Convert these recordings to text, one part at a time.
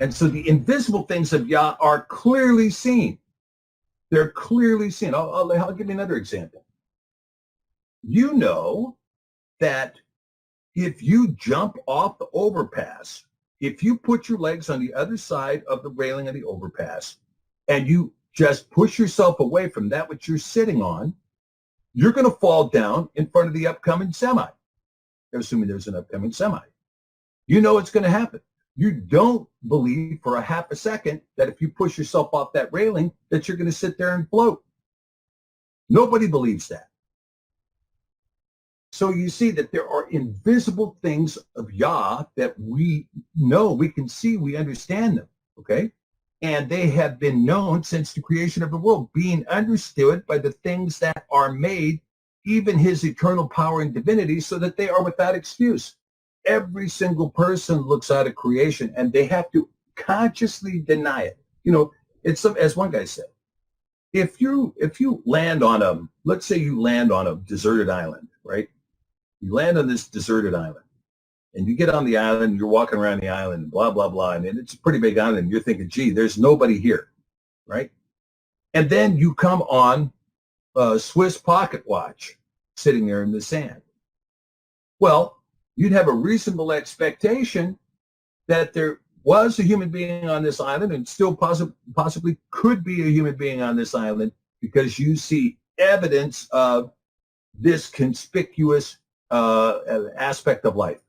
And so the invisible things of Yah are clearly seen. They're clearly seen. I'll give you another example. You know that if you jump off the overpass, if you put your legs on the other side of the railing of the overpass and you just push yourself away from that which you're sitting on, you're going to fall down in front of the upcoming semi. Assuming there's an upcoming semi. You know it's going to happen. You don't believe for a half a second that if you push yourself off that railing that you're going to sit there and float. Nobody believes that. So you see that there are invisible things of Yah that we know, we can see, we understand them, okay? And they have been known since the creation of the world, being understood by the things that are made, even his eternal power and divinity, so that they are without excuse. Every single person looks out at creation and they have to consciously deny it. You know, it's as one guy said, if you land on let's say you land on a deserted island, right? You land on this deserted island and you get on the island and you're walking around the island, blah, blah, blah. And it's a pretty big island. And you're thinking, gee, there's nobody here, right? And then you come on a Swiss pocket watch sitting there in the sand. Well, you'd have a reasonable expectation that there was a human being on this island and still possibly could be a human being on this island because you see evidence of this conspicuous aspect of life.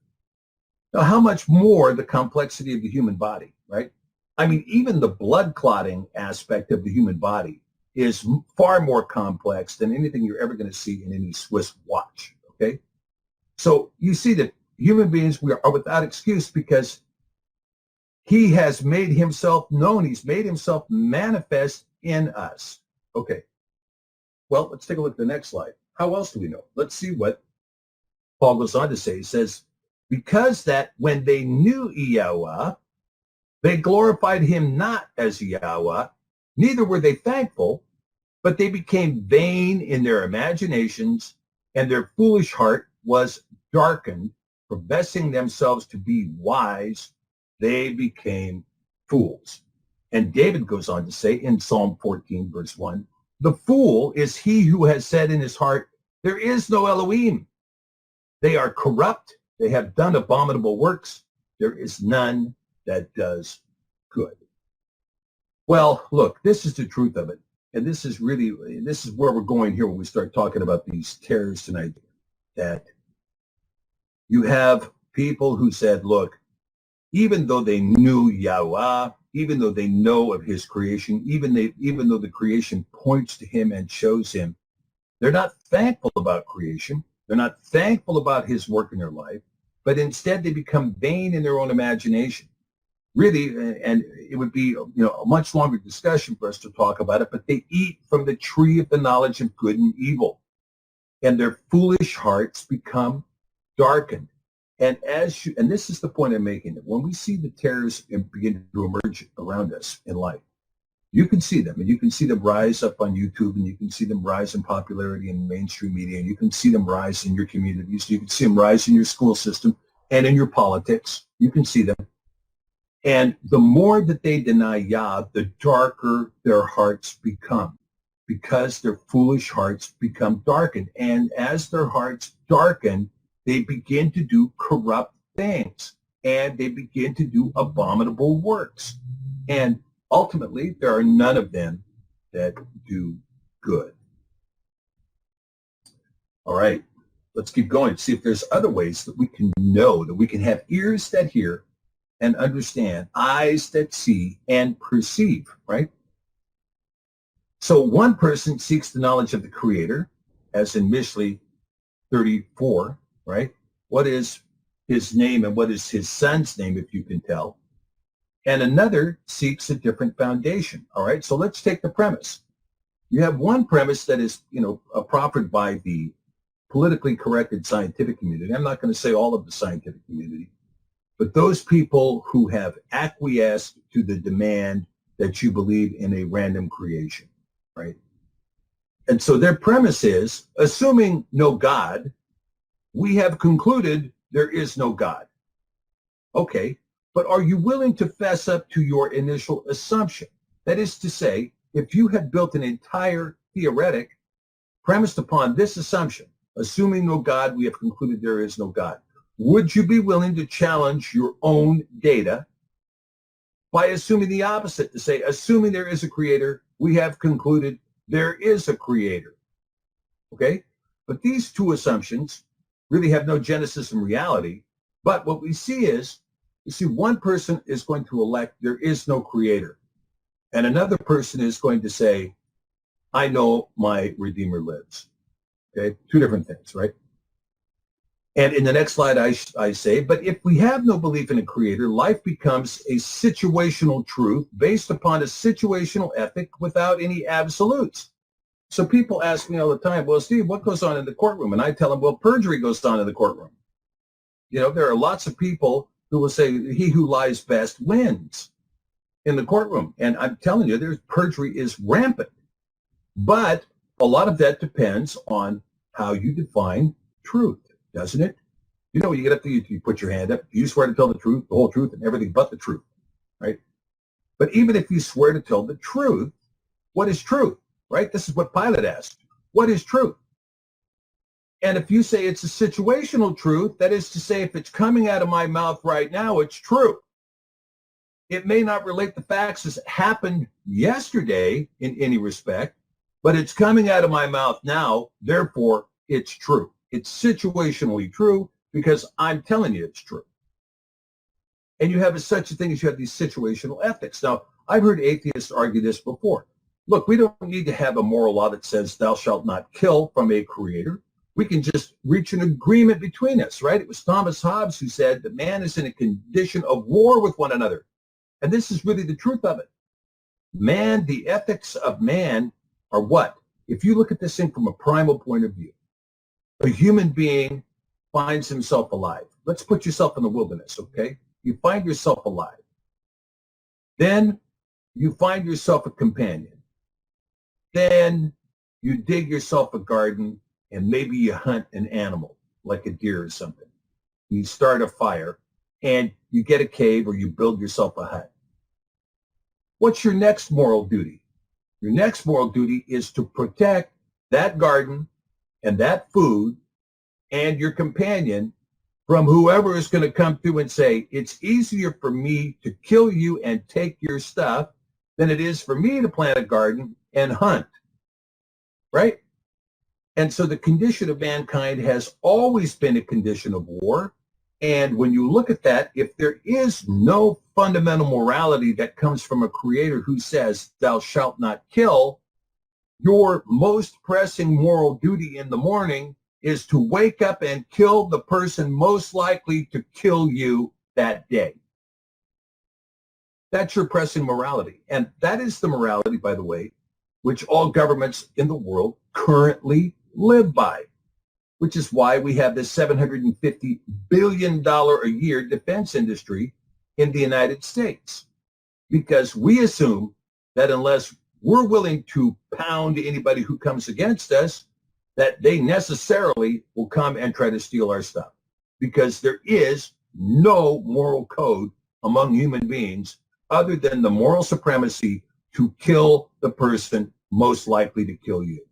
Now, how much more the complexity of the human body, right? I mean, even the blood clotting aspect of the human body is far more complex than anything you're ever going to see in any Swiss watch, okay? So you see that human beings, we are without excuse because he has made himself known. He's made himself manifest in us. Okay. Well, let's take a look at the next slide. How else do we know? Let's see what Paul goes on to say. He says, because that when they knew Yahweh, they glorified him not as Yahweh, neither were they thankful, but they became vain in their imaginations, and their foolish heart was darkened. Professing themselves to be wise, they became fools. And David goes on to say in Psalm 14, verse 1, the fool is he who has said in his heart, there is no Elohim. They are corrupt. They have done abominable works. There is none that does good. Well, look, this is the truth of it. And this is where we're going here when we start talking about these terrors tonight, that you have people who said, look, even though they knew Yahweh, even though they know of his creation, even though the creation points to him and shows him, they're not thankful about creation. They're not thankful about his work in their life, but instead they become vain in their own imagination. Really, and it would be a much longer discussion for us to talk about it, but they eat from the tree of the knowledge of good and evil, and their foolish hearts become darkened. And and this is the point I'm making, that when we see the terrors begin to emerge around us in life, you can see them, and you can see them rise up on YouTube, and you can see them rise in popularity in mainstream media, and you can see them rise in your communities, you can see them rise in your school system and in your politics. You can see them. And the more that they deny Yah, the darker their hearts become, because their foolish hearts become darkened. And as their hearts darken, they begin to do corrupt things, and they begin to do abominable works. And ultimately, there are none of them that do good. All right, let's keep going. See if there's other ways that we can know, that we can have ears that hear and understand, eyes that see and perceive, right? So one person seeks the knowledge of the Creator, as in Mishlei 34, right? What is his name and what is his son's name, if you can tell? And another seeks a different foundation, all right? So let's take the premise. You have one premise that is, proffered by the politically corrected scientific community. I'm not going to say all of the scientific community, but those people who have acquiesced to the demand that you believe in a random creation, right? And so their premise is, assuming no God, we have concluded there is no God. Okay, But are you willing to fess up to your initial assumption? That is to say, if you had built an entire theoretic premised upon this assumption, assuming no God, we have concluded there is no God, would you be willing to challenge your own data by assuming the opposite, to say, assuming there is a creator, we have concluded there is a creator? Okay? But these two assumptions really have no genesis in reality. But what we see is, you see, one person is going to elect there is no creator. And another person is going to say, I know my Redeemer lives. Okay? Two different things, right? And in the next slide, I say, but if we have no belief in a creator, life becomes a situational truth based upon a situational ethic without any absolutes. So people ask me all the time, well, Steve, what goes on in the courtroom? And I tell them, well, perjury goes on in the courtroom. You know, there are lots of people who will say, he who lies best wins in the courtroom. And I'm telling you, there's perjury is rampant. But a lot of that depends on how you define truth, doesn't it? You know, when you get up there, you put your hand up, you swear to tell the truth, the whole truth, and everything but the truth, right? But even if you swear to tell the truth, what is truth, right? This is what Pilate asked. What is truth? And if you say it's a situational truth, that is to say, if it's coming out of my mouth right now, it's true. It may not relate the facts as happened yesterday in any respect, but it's coming out of my mouth now, therefore it's true. It's situationally true because I'm telling you it's true. And you have such a thing as you have these situational ethics. Now, I've heard atheists argue this before. Look, we don't need to have a moral law that says thou shalt not kill from a creator. We can just reach an agreement between us, right? It was Thomas Hobbes who said that man is in a condition of war with one another. And this is really the truth of it. Man, the ethics of man are what? If you look at this thing from a primal point of view, a human being finds himself alive. Let's put yourself in the wilderness, okay? You find yourself alive. Then you find yourself a companion. Then you dig yourself a garden and maybe you hunt an animal like a deer or something. You start a fire and you get a cave or you build yourself a hut. What's your next moral duty? Your next moral duty is to protect that garden and that food and your companion from whoever is going to come through and say, it's easier for me to kill you and take your stuff than it is for me to plant a garden and hunt, right? And so the condition of mankind has always been a condition of war. And when you look at that, if there is no fundamental morality that comes from a creator who says, thou shalt not kill, your most pressing moral duty in the morning is to wake up and kill the person most likely to kill you that day. That's your pressing morality. And that is the morality, by the way, which all governments in the world currently live by, which is why we have this $750 billion a year defense industry in the United States. Because we assume that unless we're willing to pound anybody who comes against us, that they necessarily will come and try to steal our stuff. Because there is no moral code among human beings other than the moral supremacy to kill the person most likely to kill you.